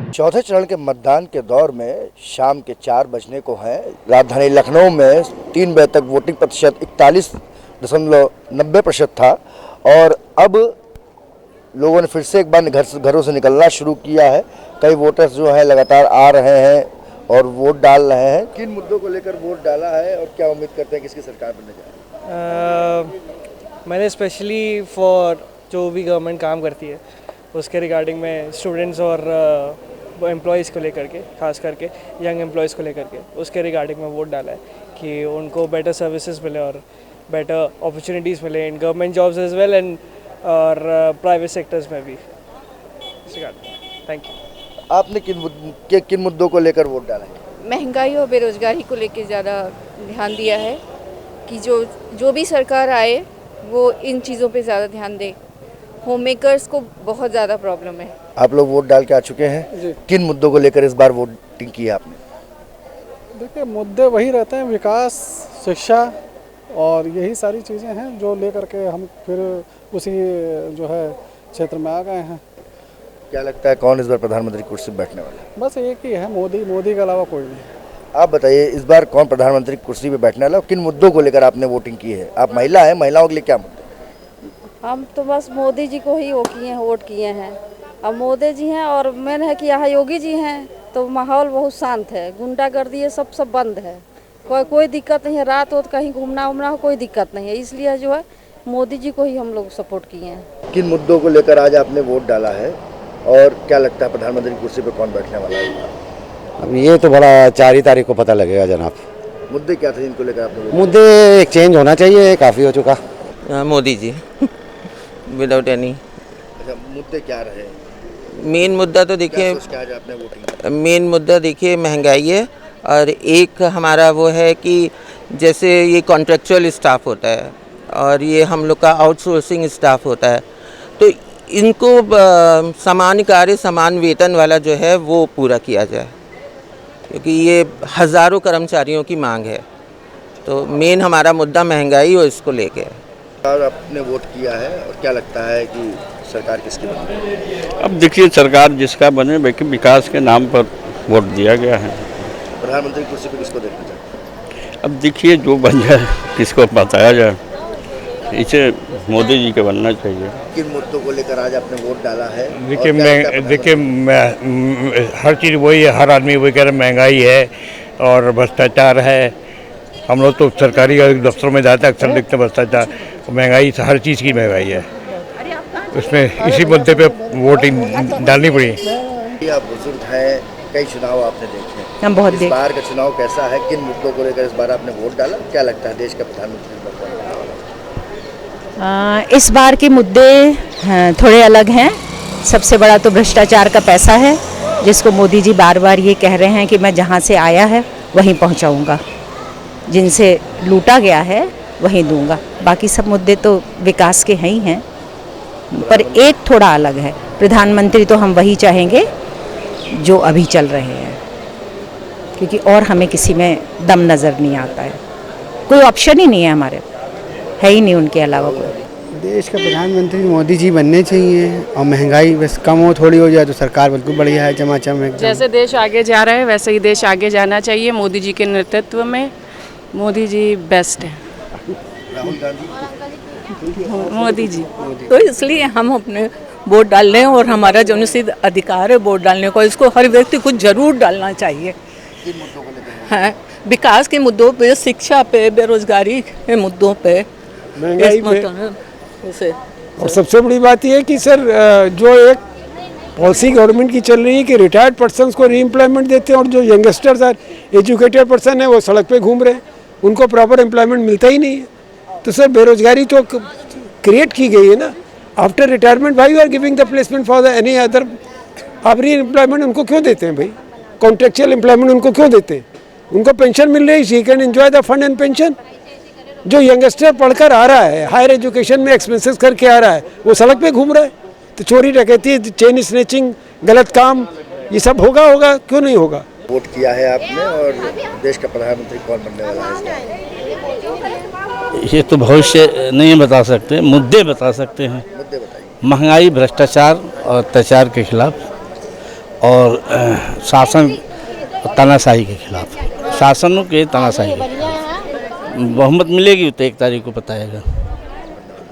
चौथे चरण के मतदान के दौर में शाम के 4 बजने को हैं। राजधानी लखनऊ में 3 बजे तक वोटिंग प्रतिशत 41.90% था और अब लोगों ने फिर से एक बार घरों से निकलना शुरू किया है। कई वोटर्स जो है लगातार आ रहे हैं और वोट डाल रहे हैं। किन मुद्दों को लेकर वोट डाला है और क्या उम्मीद करते हैं किसकी सरकार बनने जा रही है? मैंने स्पेशली फॉर जो भी गवर्नमेंट काम करती है उसके रिगार्डिंग में स्टूडेंट्स और एम्प्लॉयज़ को लेकर के, खास करके यंग एम्प्लॉयज़ को लेकर के उसके रिगार्डिंग में वोट डाला है कि उनको बेटर सर्विसेज मिले और बेटर अपॉर्चुनिटीज़ मिले in government jobs as well and और प्राइवेट सेक्टर्स में भी। Thank you. आपने किन मुद्दों को लेकर वोट डाला है? महंगाई और बेरोजगारी को लेकर ज़्यादा ध्यान दिया है कि जो भी सरकार आए वो इन चीज़ों पे ज़्यादा ध्यान दे। होम मेकर्स को बहुत ज़्यादा प्रॉब्लम है। आप लोग वोट डाल के आ चुके हैं, किन मुद्दों को लेकर इस बार वोटिंग की है आपने? देखिए, मुद्दे वही रहते हैं, विकास, शिक्षा और यही सारी चीज़ें हैं जो लेकर के हम फिर उसी जो है क्षेत्र में आ गए हैं। क्या लगता है कौन इस बार प्रधानमंत्री की कुर्सी पर बैठने वाला है? बस एक ही है, मोदी के अलावा कोई नहीं। आप बताइए इस बार कौन प्रधानमंत्री की कुर्सी पर बैठने वाला है? किन मुद्दों को लेकर आपने वोटिंग की है? आप महिला हैं, महिलाओं के लिए क्या मुद्दे? हम तो बस मोदी जी को ही वोट किए हैं। अब मोदी जी हैं और मेन है कि यहाँ योगी जी हैं तो माहौल बहुत शांत है। गुंडागर्दी ये सब बंद है, कोई दिक्कत नहीं है। रात वोत कहीं घूमना हो कोई दिक्कत नहीं है, इसलिए जो है मोदी जी को ही हम लोग सपोर्ट किए हैं। किन मुद्दों को लेकर आज आपने वोट डाला है और क्या लगता है प्रधानमंत्री की कुर्सी पर कौन बैठने वाला है? अब ये तो बड़ा 4 तारीख को पता लगेगा जनाब। मुद्दे क्या थे जिनको लेकर आपने? मुद्दे एक चेंज होना चाहिए, काफ़ी हो चुका। Modi ji without any. अच्छा, मुद्दे क्या रहे? मेन मुद्दा तो देखिए, आपने वोटिंग मेन मुद्दा देखिए महंगाई है और एक हमारा वो है कि जैसे ये कॉन्ट्रेक्चुअल स्टाफ होता है और ये हम लोग का आउटसोर्सिंग स्टाफ होता है, तो इनको समान कार्य समान वेतन वाला जो है वो पूरा किया जाए, क्योंकि ये हज़ारों कर्मचारियों की मांग है। तो मेन हमारा मुद्दा महंगाई और इसको लेके है। और आपने वोट किया है और क्या लगता है कि सरकार किसकी बने? अब देखिए, सरकार जिसका बने, विकास के नाम पर वोट दिया गया है। प्रधानमंत्री की कुर्सी पे किसको देखना चाहते हैं? अब देखिए जो बन जाए, किसको बताया जाए, इसे मोदी जी के बनना चाहिए। किन मुद्दों को लेकर आज आपने वोट डाला है? देखिए हर चीज़ वही है, हर आदमी वही कह रहा है, महंगाई है और भ्रष्टाचार है। हम लोग तो सरकारी दफ्तरों में जाते हैं, अक्सर देखते हैं भ्रष्टाचार, महंगाई, हर चीज़ की महंगाई है। उसमें इसी मुद्दे पे वोटिंग डालनी पड़ी। आप बुजुर्ग हैं, कई चुनाव आपने देखे, हम बहुत इस बार का चुनाव कैसा है? किन मुद्दों को लेकर इस बार आपने वोट डाला? क्या लगता है देश का प्रधानमंत्री? इस बार के मुद्दे थोड़े अलग हैं। सबसे बड़ा तो भ्रष्टाचार का पैसा है, जिसको मोदी जी बार बार ये कह रहे हैं कि मैं जहाँ से आया है वहीं पहुँचाऊँगा, जिनसे लूटा गया है वहीं दूंगा। बाकी सब मुद्दे तो विकास के हैं ही हैं, पर एक थोड़ा अलग है। प्रधानमंत्री तो हम वही चाहेंगे जो अभी चल रहे हैं, क्योंकि और हमें किसी में दम नज़र नहीं आता है। कोई ऑप्शन ही नहीं है, हमारे है ही नहीं उनके अलावा कोई। देश का प्रधानमंत्री मोदी जी बनने चाहिए और महंगाई बस कम हो, थोड़ी हो जाए तो सरकार बिल्कुल बढ़िया है, चमाचम है। जैसे देश आगे जा रहा है वैसे ही देश आगे जाना चाहिए। मोदी जी के नेतृत्व में मोदी जी बेस्ट है। राहुल गांधी, मोदी जी। तो इसलिए हम अपने वोट डाल रहे हैं और हमारा जो निश्चित अधिकार है वोट डालने का, इसको हर व्यक्ति को जरूर डालना चाहिए। हाँ, विकास के मुद्दों पे, शिक्षा पे, बेरोजगारी के मुद्दों पे, महंगाई पे। और सबसे बड़ी बात यह है कि सर जो एक पॉलिसी गवर्नमेंट की चल रही है कि रिटायर्ड पर्सन्स को रीएम्प्लॉयमेंट देते हैं और जो यंगस्टर्स और एजुकेटेड पर्सन है वो सड़क पे घूम रहे हैं, उनको प्रॉपर एम्प्लॉयमेंट मिलता ही नहीं है। तो सर बेरोजगारी तो क्रिएट की गई है ना। आफ्टर रिटायरमेंट भाई you are giving the placement for the any other. आप री एम्प्लॉयमेंट उनको क्यों देते हैं भाई? कॉन्ट्रेक्चुअल एम्प्लॉयमेंट उनको क्यों देते हैं? उनको पेंशन मिल रही है, she can enjoy the fund and pension. जो यंगस्टर पढ़कर आ रहा है, हायर एजुकेशन में एक्सपेंसेस करके आ रहा है, वो सड़क पे घूम रहा है, तो चोरी डकैती, चेन स्नैचिंग, गलत काम, ये सब होगा क्यों नहीं होगा? वोट किया है आपने और देश का प्रधानमंत्री कौन बनने वाला है? ये तो भविष्य नहीं बता सकते, मुद्दे बता सकते हैं। मुद्दे बताइए। महंगाई, भ्रष्टाचार और अत्याचार के खिलाफ और शासन तानाशाही के खिलाफ, शासन के तानाशाही के खिलाफ बहुमत मिलेगी तो 1 तारीख को बताएगा।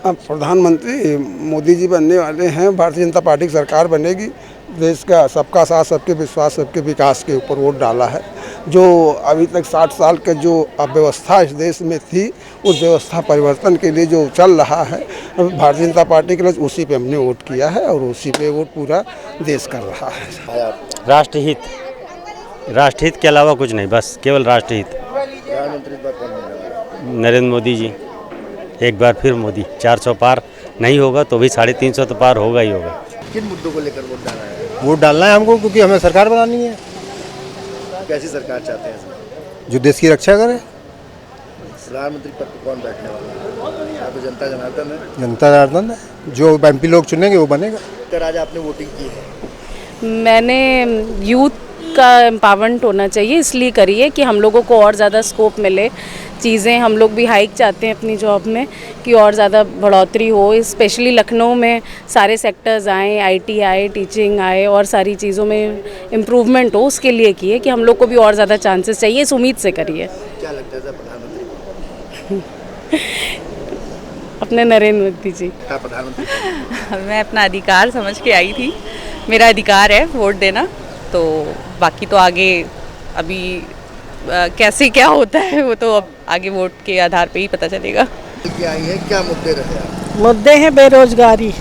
अब प्रधानमंत्री मोदी जी बनने वाले हैं, भारतीय जनता पार्टी की सरकार बनेगी। देश का सबका साथ, सबके विश्वास, सबके विकास के ऊपर वोट डाला है। जो अभी तक 60 साल के जो अव्यवस्था इस देश में थी, उस व्यवस्था परिवर्तन के लिए जो चल रहा है भारतीय जनता पार्टी के लिए, उसी पे हमने वोट किया है और उसी पे वोट पूरा देश कर रहा है। राष्ट्रहित, राष्ट्रहित के अलावा कुछ नहीं, बस केवल राष्ट्रहित। नरेंद्र मोदी जी, एक बार फिर मोदी। 400 पार नहीं होगा तो भी 350 तो पार होगा ही होगा। किन मुद्दों को लेकर वोट डालना है? वोट डालना है हमको क्योंकि हमें सरकार बनानी है। कैसी सरकार चाहते हैं? जो देश की रक्षा करे। प्रधानमंत्री पद पर कौन बैठने वाला है? यहाँ तो जनता जनार्दन है। जनता जनार्दन है, जो MP लोग चुनेंगे वो बनेगा। तो आज आपने वोटिंग की है? मैंने यूथ का एम्पावरमेंट होना चाहिए इसलिए करी है कि हम लोगों को और ज़्यादा स्कोप मिले, चीज़ें हम लोग भी हाइक चाहते हैं अपनी जॉब में कि और ज़्यादा बढ़ोतरी हो। स्पेशली लखनऊ में सारे सेक्टर्स आए, IT आए, टीचिंग आए और सारी चीज़ों में इम्प्रूवमेंट हो, उसके लिए किए कि हम लोग को भी और ज़्यादा चांसेस चाहिए, इस उम्मीद से करिए। क्या लगता है प्रधानमंत्री? अपने नरेंद्र मोदी जी। प्रधानमंत्री मैं अपना अधिकार समझ के आई थी, मेरा अधिकार है वोट देना, तो बाकी तो आगे अभी कैसे क्या होता है वो तो अब आगे वोट के आधार पे ही पता चलेगा। क्या आई है, क्या मुद्दे रहे? मुद्दे हैं बेरोजगारी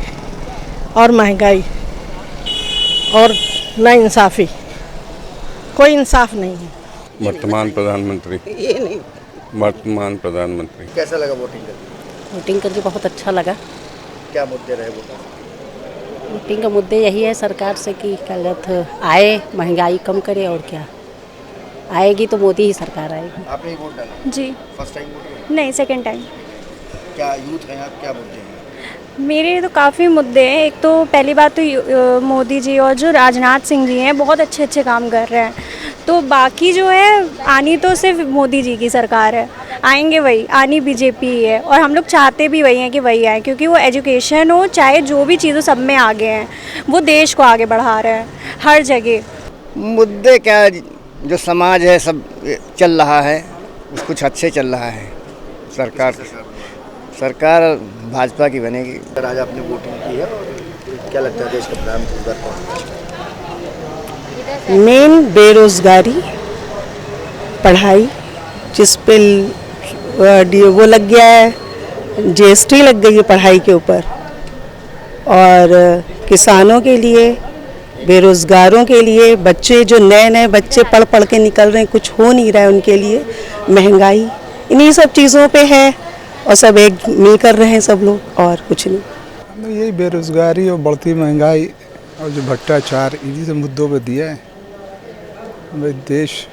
और महंगाई और नाइंसाफ़ी, कोई इंसाफ नहीं है। वर्तमान प्रधानमंत्री, ये नहीं, वर्तमान प्रधानमंत्री। कैसा लगा वोटिंग करके? वोटिंग करके बहुत अच्छा लगा। क्या मुद्दे रहे वोटिंग का मुद्दे यही है सरकार से कि गलत आए, महंगाई कम करे और क्या आएगी तो मोदी ही सरकार आएगी। आपने ही वोट डाला? जी। First time vote? नहीं, सेकंड टाइम। क्या यूथ हैं आप, क्या मुद्दे हैं? मेरे तो काफ़ी मुद्दे हैं। एक तो पहली बात तो मोदी जी और जो राजनाथ सिंह जी हैं बहुत अच्छे अच्छे काम कर रहे हैं, तो बाकी जो है आनी तो सिर्फ मोदी जी की सरकार है, आएंगे वही, आनी BJP ही है और हम लोग चाहते भी वही हैं कि वही आए, क्योंकि वो एजुकेशन हो चाहे जो भी चीज़ हो सब में आगे हैं, वो देश को आगे बढ़ा रहे हैं हर जगह। मुद्दे क्या, जो समाज है सब चल रहा है, कुछ अच्छे चल रहा है। सरकार भाजपा की बनेगी। आज आपने वोटिंग की है, क्या लगता है देश का प्रधानमंत्री कौन? मेन बेरोजगारी, पढ़ाई, जिस पे वो लग गया है, GST लग गई है पढ़ाई के ऊपर, और किसानों के लिए, बेरोज़गारों के लिए, बच्चे जो नए नए बच्चे पढ़ पढ़ के निकल रहे हैं, कुछ हो नहीं रहा है उनके लिए, महंगाई, इन्हीं सब चीज़ों पे है और सब एक मिल कर रहे हैं सब लोग, और कुछ नहीं। यही बेरोज़गारी और बढ़ती महंगाई और जो भ्रष्टाचार, इन्हीं से मुद्दों पे दिया है। भाई देश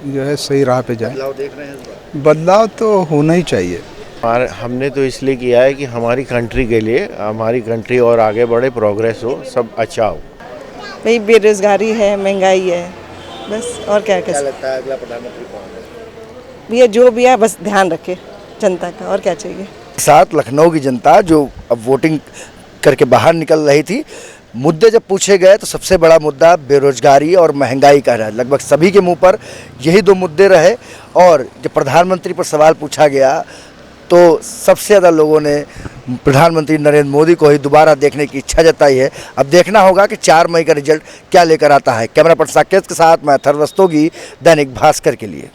जो है सही राह पे जाए। बदलाव देख रहे हैं? बदलाव तो होना ही चाहिए। हमने तो इसलिए किया है कि हमारी कंट्री के लिए, हमारी कंट्री और आगे बढ़े, प्रोग्रेस हो, सब अच्छा हो। भाई बेरोजगारी है, महंगाई है, बस और क्या क्या लगता है अगला प्रधानमंत्री कौन है? भैया जो भी है बस ध्यान रखे जनता का, और क्या चाहिए। साथ लखनऊ की जनता जो अब वोटिंग करके बाहर निकल रही थी, मुद्दे जब पूछे गए तो सबसे बड़ा मुद्दा बेरोजगारी और महंगाई का रहा। लगभग सभी के मुंह पर यही दो मुद्दे रहे, और जब प्रधानमंत्री पर सवाल पूछा गया तो सबसे ज़्यादा लोगों ने प्रधानमंत्री नरेंद्र मोदी को ही दोबारा देखने की इच्छा जताई है। अब देखना होगा कि 4 मई का रिजल्ट क्या लेकर आता है। कैमरा पर्सन साकेत के साथ मैं अथर्व रस्तोगी, दैनिक भास्कर के लिए।